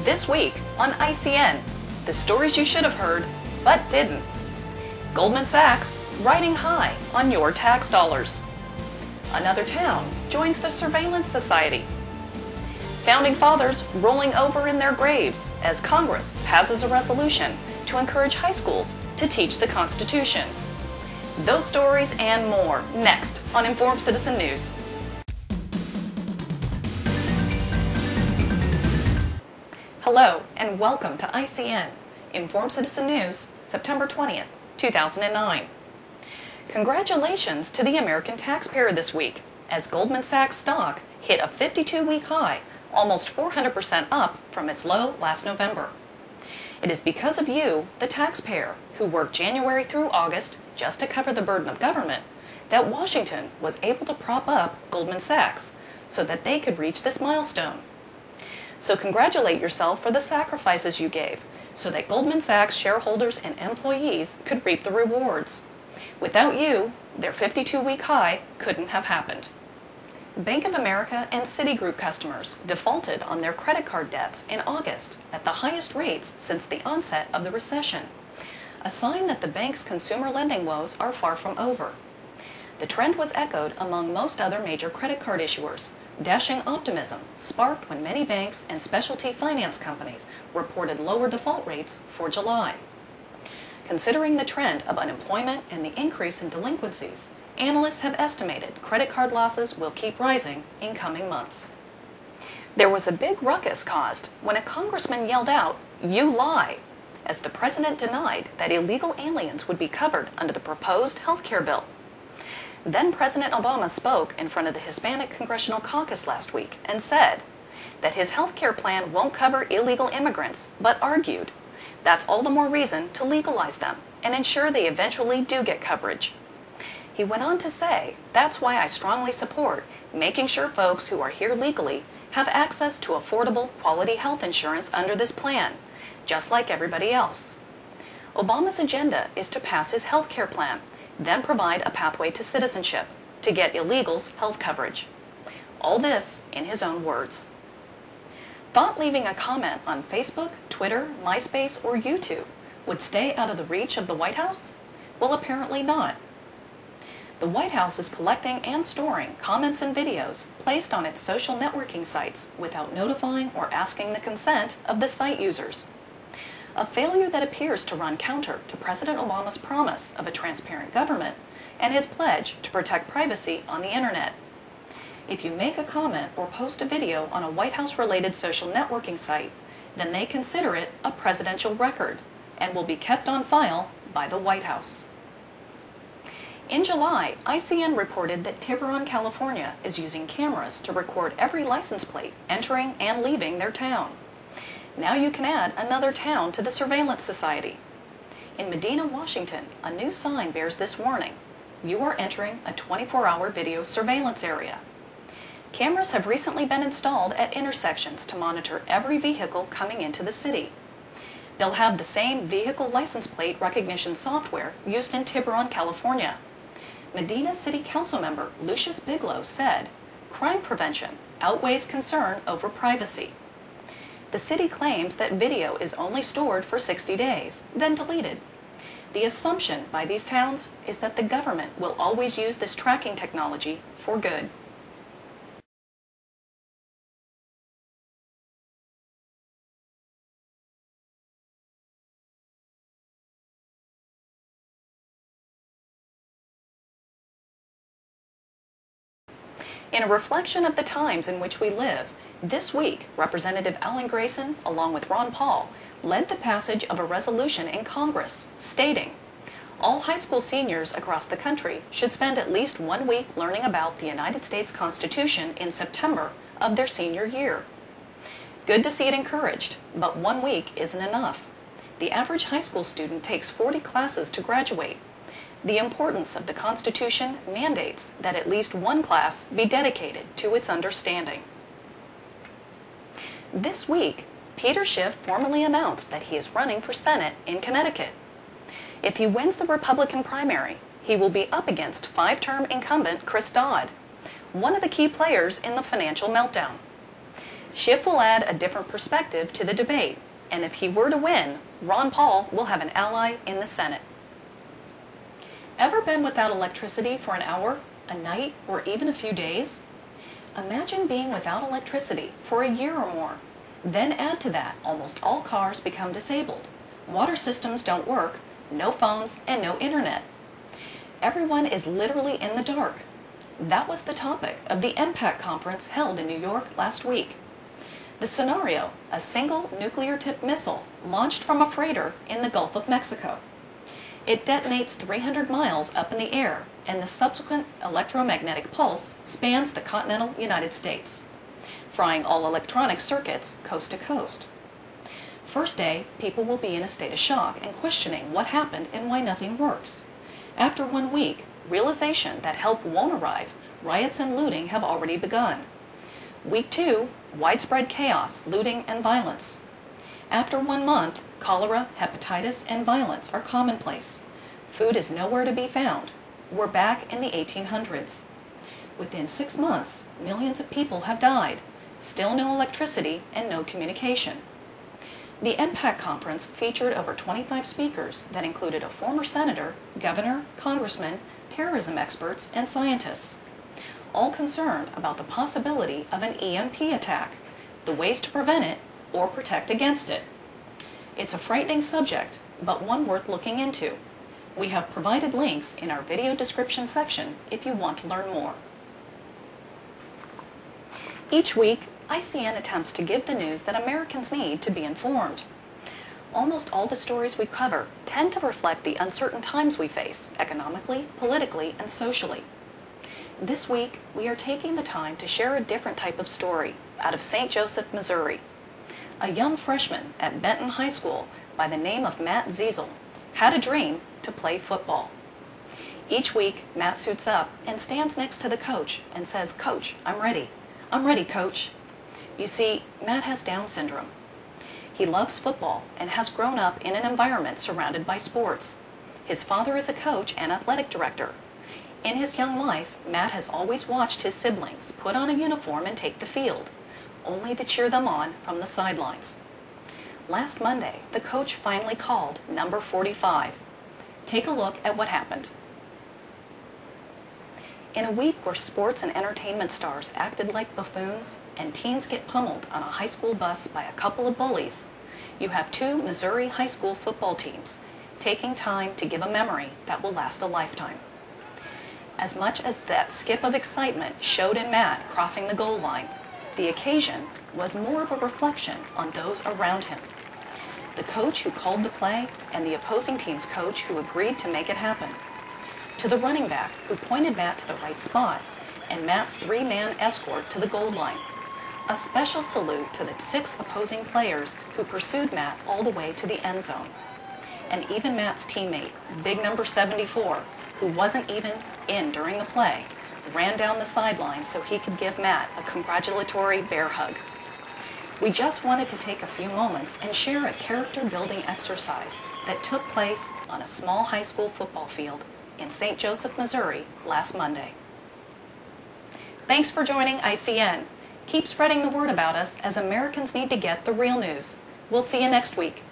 This week on ICN, the stories you should have heard, but didn't. Goldman Sachs riding high on your tax dollars. Another town joins the Surveillance Society. Founding fathers rolling over in their graves as Congress passes a resolution to encourage high schools to teach the Constitution. Those stories and more next on Informed Citizen News. Hello and welcome to ICN, Informed Citizen News, September 20th, 2009. Congratulations to the American taxpayer this week, as Goldman Sachs stock hit a 52-week high, almost 400% up from its low last November. It is because of you, the taxpayer, who worked January through August just to cover the burden of government, that Washington was able to prop up Goldman Sachs so that they could reach this milestone. So congratulate yourself for the sacrifices you gave so that Goldman Sachs shareholders and employees could reap the rewards. Without you, their 52-week high couldn't have happened. Bank of America and Citigroup customers defaulted on their credit card debts in August at the highest rates since the onset of the recession, a sign that the bank's consumer lending woes are far from over. The trend was echoed among most other major credit card issuers, dashing optimism sparked when many banks and specialty finance companies reported lower default rates for July. Considering the trend of unemployment and the increase in delinquencies, analysts have estimated credit card losses will keep rising in coming months. There was a big ruckus caused when a congressman yelled out, "You lie," as the president denied that illegal aliens would be covered under the proposed health care bill. Then President Obama spoke in front of the Hispanic Congressional Caucus last week and said that his health care plan won't cover illegal immigrants, but argued that's all the more reason to legalize them and ensure they eventually do get coverage. He went on to say, "That's why I strongly support making sure folks who are here legally have access to affordable, quality health insurance under this plan, just like everybody else." Obama's agenda is to pass his health care plan, then provide a pathway to citizenship to get illegals health coverage. All this in his own words. Thought leaving a comment on Facebook, Twitter, MySpace, or YouTube would stay out of the reach of the White House? Well, apparently not. The White House is collecting and storing comments and videos placed on its social networking sites without notifying or asking the consent of the site users. A failure that appears to run counter to President Obama's promise of a transparent government and his pledge to protect privacy on the internet. If you make a comment or post a video on a White House-related social networking site, then they consider it a presidential record and will be kept on file by the White House. In July, ICN reported that Tiburon, California is using cameras to record every license plate entering and leaving their town. Now you can add another town to the Surveillance Society. In Medina, Washington, a new sign bears this warning: you are entering a 24-hour video surveillance area. Cameras have recently been installed at intersections to monitor every vehicle coming into the city. They'll have the same vehicle license plate recognition software used in Tiburon, California. Medina City Council member Lucius Biglow said, "Crime prevention outweighs concern over privacy." The city claims that video is only stored for 60 days, then deleted. The assumption by these towns is that the government will always use this tracking technology for good. In a reflection of the times in which we live, this week, Representative Alan Grayson, along with Ron Paul, led the passage of a resolution in Congress stating, all high school seniors across the country should spend at least 1 week learning about the United States Constitution in September of their senior year. Good to see it encouraged, but 1 week isn't enough. The average high school student takes 40 classes to graduate. The importance of the Constitution mandates that at least one class be dedicated to its understanding. This week, Peter Schiff formally announced that he is running for Senate in Connecticut. If he wins the Republican primary, he will be up against 5-term incumbent Chris Dodd, one of the key players in the financial meltdown. Schiff will add a different perspective to the debate, and if he were to win, Ron Paul will have an ally in the Senate. Ever been without electricity for an hour, a night, or even a few days? Imagine being without electricity for a year or more. Then add to that almost all cars become disabled. Water systems don't work, no phones, and no internet. Everyone is literally in the dark. That was the topic of the MPAC conference held in New York last week. The scenario, a single nuclear-tipped missile launched from a freighter in the Gulf of Mexico. It detonates 300 miles up in the air, and the subsequent electromagnetic pulse spans the continental United States, frying all electronic circuits coast to coast. First day, people will be in a state of shock and questioning what happened and why nothing works. After 1 week, realization that help won't arrive, riots and looting have already begun. Week 2, widespread chaos, looting, and violence. After 1 month, cholera, hepatitis, and violence are commonplace. Food is nowhere to be found. We're back in the 1800s. Within 6 months, millions of people have died. Still no electricity and no communication. The MPAC conference featured over 25 speakers that included a former senator, governor, congressman, terrorism experts, and scientists, all concerned about the possibility of an EMP attack, the ways to prevent it, or protect against it. It's a frightening subject, but one worth looking into. We have provided links in our video description section if you want to learn more. Each week, ICN attempts to give the news that Americans need to be informed. Almost all the stories we cover tend to reflect the uncertain times we face, economically, politically, and socially. This week, we are taking the time to share a different type of story out of St. Joseph, Missouri. A young freshman at Benton High School by the name of Matt Ziesel had a dream to play football. Each week, Matt suits up and stands next to the coach and says, "Coach, I'm ready. I'm ready, Coach." You see, Matt has Down syndrome. He loves football and has grown up in an environment surrounded by sports. His father is a coach and athletic director. In his young life, Matt has always watched his siblings put on a uniform and take the field, only to cheer them on from the sidelines. Last Monday, the coach finally called number 45. Take a look at what happened. In a week where sports and entertainment stars acted like buffoons and teens get pummeled on a high school bus by a couple of bullies, you have 2 Missouri high school football teams taking time to give a memory that will last a lifetime. As much as that skip of excitement showed in Matt crossing the goal line, the occasion was more of a reflection on those around him. The coach who called the play and the opposing team's coach who agreed to make it happen. To the running back who pointed Matt to the right spot, and Matt's 3-man escort to the goal line. A special salute to the 6 opposing players who pursued Matt all the way to the end zone. And even Matt's teammate, big number 74, who wasn't even in during the play, ran down the sideline so he could give Matt a congratulatory bear hug. We just wanted to take a few moments and share a character-building exercise that took place on a small high school football field in St. Joseph, Missouri last Monday. Thanks for joining ICN. Keep spreading the word about us as Americans need to get the real news. We'll see you next week.